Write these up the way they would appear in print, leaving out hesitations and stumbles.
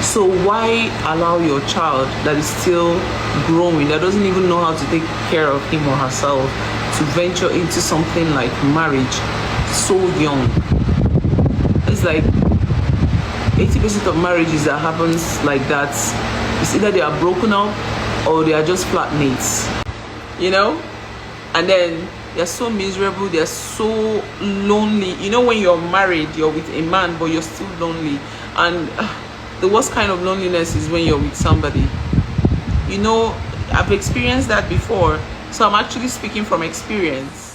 So why allow your child that is still growing, that doesn't even know how to take care of him or herself, to venture into something like marriage so young? It's like 80% of marriages that happens like that, it's either they are broken up or they are just flatmates, you know? And then they're so miserable, they're so lonely. You know, when you're married, you're with a man, but you're still lonely. And the worst kind of loneliness is when you're with somebody. You know, I've experienced that before, so I'm actually speaking from experience.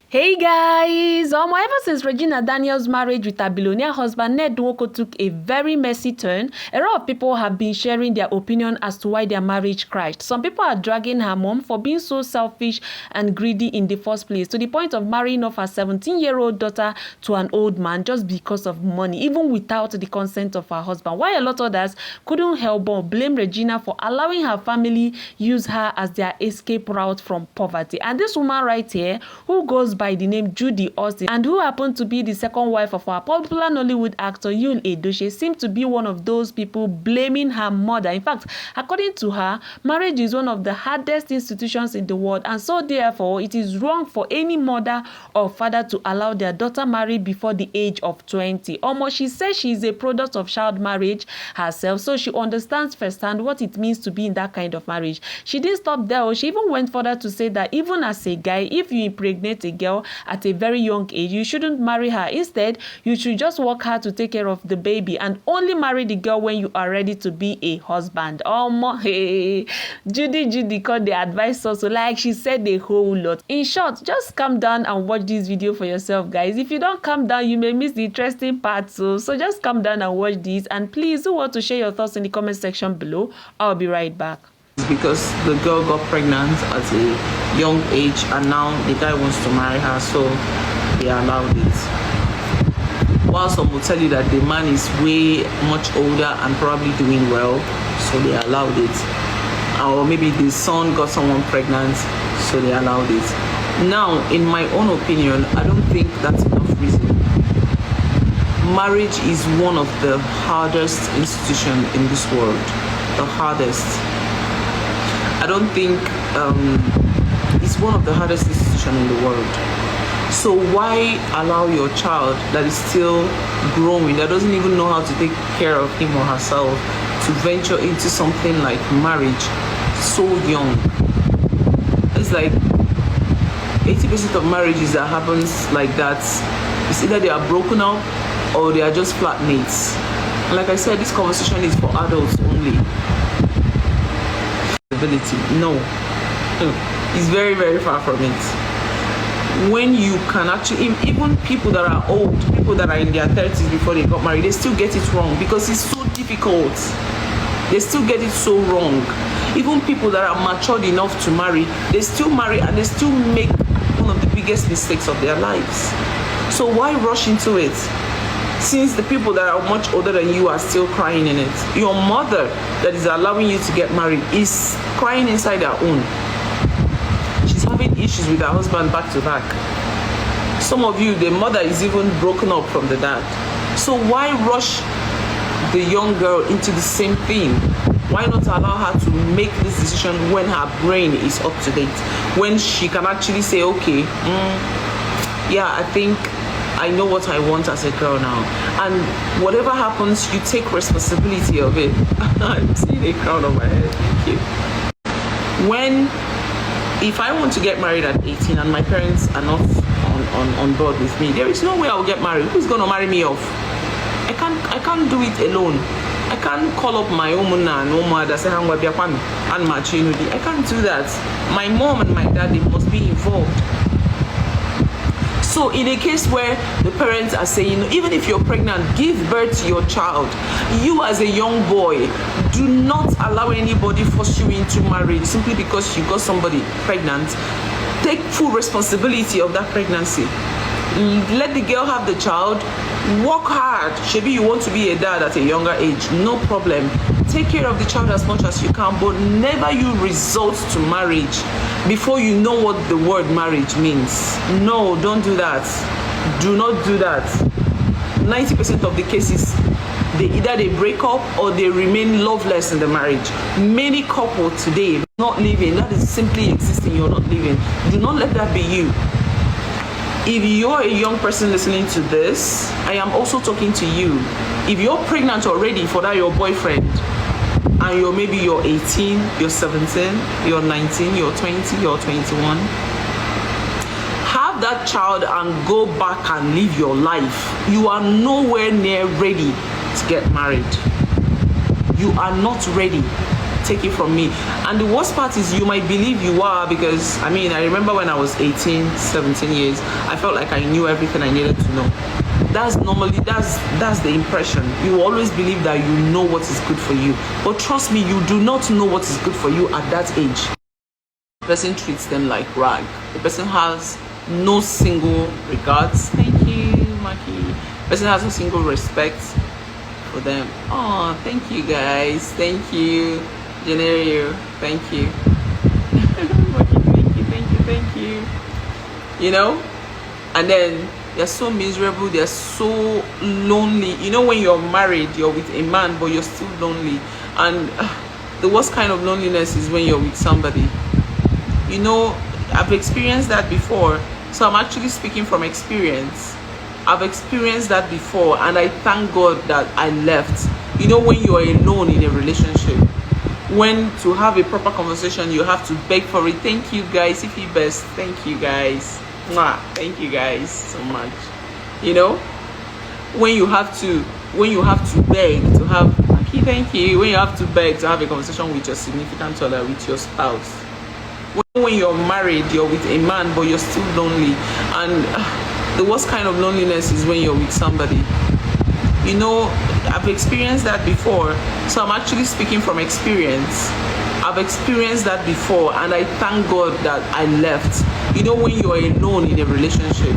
Hey guys, ever since Regina Daniel's marriage with her billionaire husband Ned Nwoko took a very messy turn, a lot of people have been sharing their opinion as to why their marriage crashed. Some people are dragging her mom for being so selfish and greedy in the first place, to the point of marrying off her 17-year-old daughter to an old man just because of money, even without the consent of her husband. While a lot of others couldn't help but blame Regina for allowing her family use her as their escape route from poverty. And this woman right here, who goes by the name Judy, and who happened to be the second wife of our popular Nollywood actor Yul Edochie, seemed to be one of those people blaming her mother. In fact, according to her, marriage is one of the hardest institutions in the world, and so therefore it is wrong for any mother or father to allow their daughter marry before the age of 20. Almost, she says she is a product of child marriage herself, so she understands firsthand what it means to be in that kind of marriage. She didn't stop there. She even went further to say that even as a guy, if you impregnate a girl at a very young age, you shouldn't marry her. Instead, you should just work hard to take care of the baby and only marry the girl when you are ready to be a husband. Hey, Judy called the advice also, like she said a whole lot. In short, just calm down and watch this video for yourself, guys. If you don't calm down, you may miss the interesting part. So just calm down and watch this. And please do want to share your thoughts in the comment section below. I'll be right back. Because the girl got pregnant at a young age and now the guy wants to marry her, so they allowed it. While some will tell you that the man is way much older and probably doing well, so they allowed it. Or maybe the son got someone pregnant, so they allowed it. Now, in my own opinion, I don't think that's enough reason. Marriage is one of the hardest institutions in this world. The hardest. I don't think it's one of the hardest institutions in the world. So why allow your child that is still growing, that doesn't even know how to take care of him or herself, to venture into something like marriage so young? It's like 80% of marriages that happens like that, it's either they are broken up or they are just flatmates. And like I said, this conversation is for adults only. No, it's very, very far from it. When you can actually, even people that are old, people that are in their 30s before they got married, they still get it wrong because it's so difficult. They still get it so wrong. Even people that are matured enough to marry, they still marry and they still make one of the biggest mistakes of their lives. So why rush into it? Since the people that are much older than you are still crying in it. Your mother that is allowing you to get married is crying inside her own. She's having issues with her husband back to back. Some of you, the mother is even broken up from the dad. So why rush the young girl into the same thing? Why not allow her to make this decision when her brain is up to date? When she can actually say, okay, yeah, I think I know what I want as a girl now. And whatever happens, you take responsibility of it. I'm seeing a crown on my head. Thank you. If I want to get married at 18 and my parents are not on board with me, there is no way I'll get married. Who's going to marry me off? I can't do it alone. I can't call up my umuna and umma that say and machinudi. I can't do that. My mom and my dad, they must be involved. So in a case where the parents are saying, even if you're pregnant, give birth to your child, you as a young boy, do not allow anybody force you into marriage simply because you got somebody pregnant. Take full responsibility of that pregnancy. Let the girl have the child. Work hard. Maybe you want to be a dad at a younger age, no problem. Take care of the child as much as you can, but never you resort to marriage before you know what the word marriage means. No, don't do that. Do not do that. 90% of the cases, either they break up or they remain loveless in the marriage. Many couples today not living, that is simply existing, you're not living. Do not let that be you. If you're a young person listening to this, I am also talking to you. If you're pregnant already for that your boyfriend, and you're 18, you're 17, you're 19, you're 20, you're 21, have that child and go back and live your life. You are nowhere near ready to get married. You are not ready. Take it from me. And the worst part is you might believe you are, because I remember when I was 18, 17 years, I felt like I knew everything I needed to know. That's the impression. You always believe that you know what is good for you. But trust me, you do not know what is good for you at that age. The person treats them like rag. The person has no single regards. Thank you, Maki. The person has no single respect for them. Oh, thank you guys. Thank you. Generio, thank you. Thank you. You know? And then they're so miserable, they're so lonely. You know, when you're married, you're with a man, but you're still lonely. And the worst kind of loneliness is when you're with somebody. You know, I've experienced that before. So I'm actually speaking from experience. I've experienced that before, and I thank God that I left. You know, when you're alone in a relationship, when to have a proper conversation, you have to beg for it. Thank you guys, if you best. Thank you guys. Mwah. Thank you guys so much. You know, when you have to beg to have, okay, thank you. When you have to beg to have a conversation with your significant other, with your spouse. When you're married, you're with a man, but you're still lonely. And the worst kind of loneliness is when you're with somebody. You know, I've experienced that before. So I'm actually speaking from experience. I've experienced that before, and I thank God that I left. You know, when you're alone in a relationship,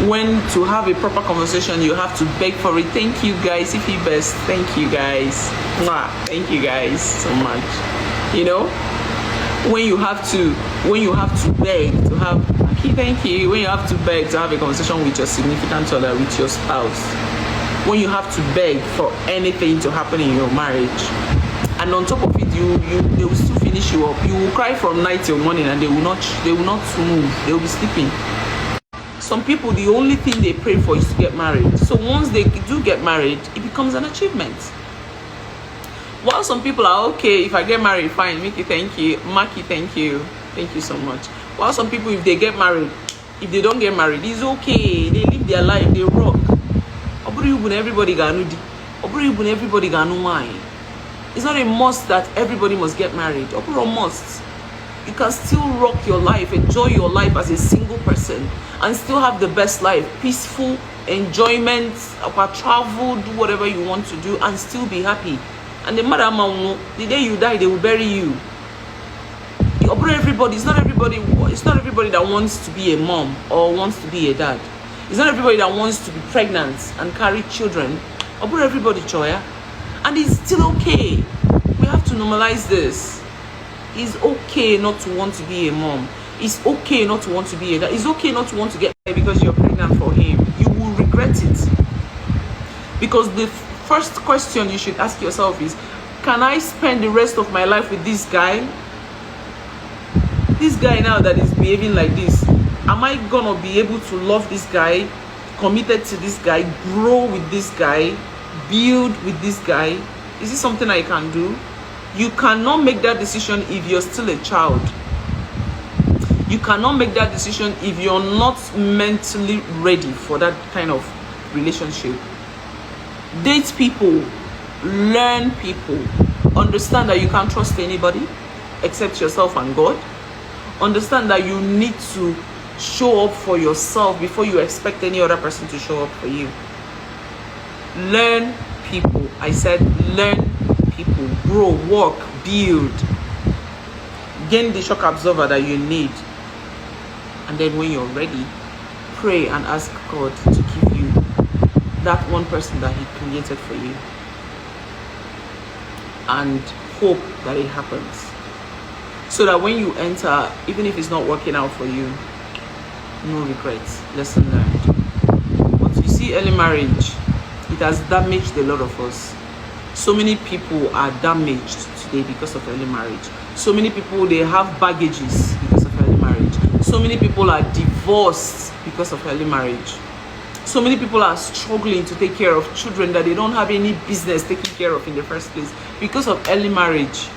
when to have a proper conversation, you have to beg for it. Thank you guys, if you best. Thank you guys. Mwah. Thank you guys so much. You know, when you have to beg to have, okay, thank you. When you have to beg to have a conversation with your significant other, with your spouse, when you have to beg for anything to happen in your marriage, and on top of it, they will still finish you up. You will cry from night till morning, and they will not move. They will be sleeping. Some people, the only thing they pray for is to get married. So once they do get married, it becomes an achievement. While some people are okay, if I get married, fine. Mickey, thank you. Maki, thank you so much. While some people, if they get married, if they don't get married, it's okay. They live their life, they rock. Everybody gonna mind. It's not a must that everybody must get married. Must. You can still rock your life, enjoy your life as a single person, and still have the best life, peaceful enjoyment, travel, do whatever you want to do, and still be happy. And the matter, the day you die, they will bury you. Everybody, it's not everybody that wants to be a mom or wants to be a dad. It's not everybody that wants to be pregnant and carry children. Everybody, Choya. And it's still okay. We have to normalize this. It's okay not to want to be a mom. It's okay not to want to be a dad. It's okay not to want to get married because you're pregnant for him. You will regret it. Because the first question you should ask yourself is, can I spend the rest of my life with this guy? This guy now that is behaving like this, am I gonna be able to love this guy, committed to this guy, grow with this guy, build with this guy? Is this something I can do? You cannot make that decision if you're still a child. You cannot make that decision if you're not mentally ready for that kind of relationship. Date people, learn people, understand that you can't trust anybody except yourself and God. Understand that you need to show up for yourself before you expect any other person to show up for you. Learn people. I said learn people. Grow, work, build. Gain the shock absorber that you need. And then when you're ready, pray and ask God to give you that one person that he created for you, and hope that it happens, so that when you enter, even if it's not working out for you, no regrets, lesson learned. But you see, early marriage, it has damaged a lot of us. So many people are damaged today because of early marriage. So many people, they have baggages because of early marriage. So many people are divorced because of early marriage. So many people are struggling to take care of children that they don't have any business taking care of in the first place because of early marriage.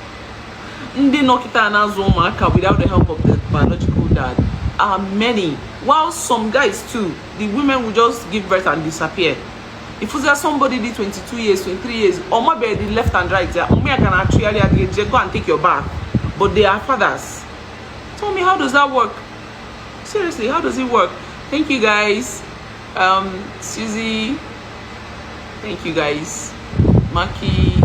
Without the help of the biological dad are many. While some guys too, the women will just give birth and disappear. If there's somebody did 22 years, 23 years, or maybe the left and right, I can actually go and take your bath, but they are fathers. Tell me, how does that work? Seriously, how does it work? Thank you guys. Susie, thank you guys. Maki,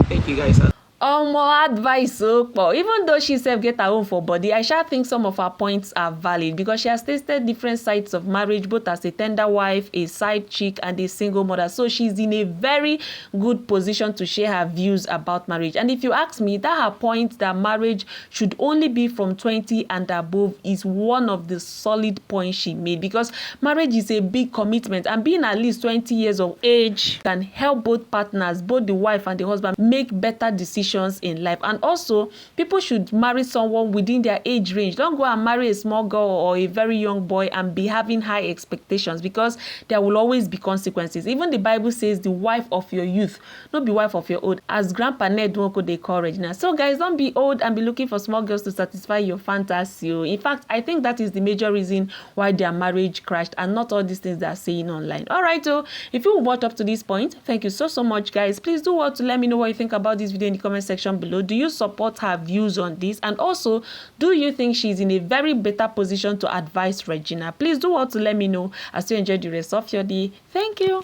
thank you guys. More advice, but even though she said get her own for body, I sure think some of her points are valid because she has tasted different sides of marriage, both as a tender wife, a side chick, and a single mother. So she's in a very good position to share her views about marriage. And if you ask me, that her point that marriage should only be from 20 and above is one of the solid points she made, because marriage is a big commitment, and being at least 20 years of age can help both partners, both the wife and the husband, make better decisions in life. And also, people should marry someone within their age range. Don't go and marry a small girl or a very young boy and be having high expectations, because there will always be consequences. Even the Bible says the wife of your youth, not be wife of your old, as Grandpa Ned Nwoko they call Regina. So guys, don't be old and be looking for small girls to satisfy your fantasy. In fact, I think that is the major reason why their marriage crashed, and not all these things they are saying online. All right, so if you watched up to this point, thank you so much, guys. Please do want to let me know what you think about this video in the comment section below. Do you support her views on this? And also, do you think she's in a very better position to advise Regina? Please do want to let me know as you enjoy the rest of your day. Thank you.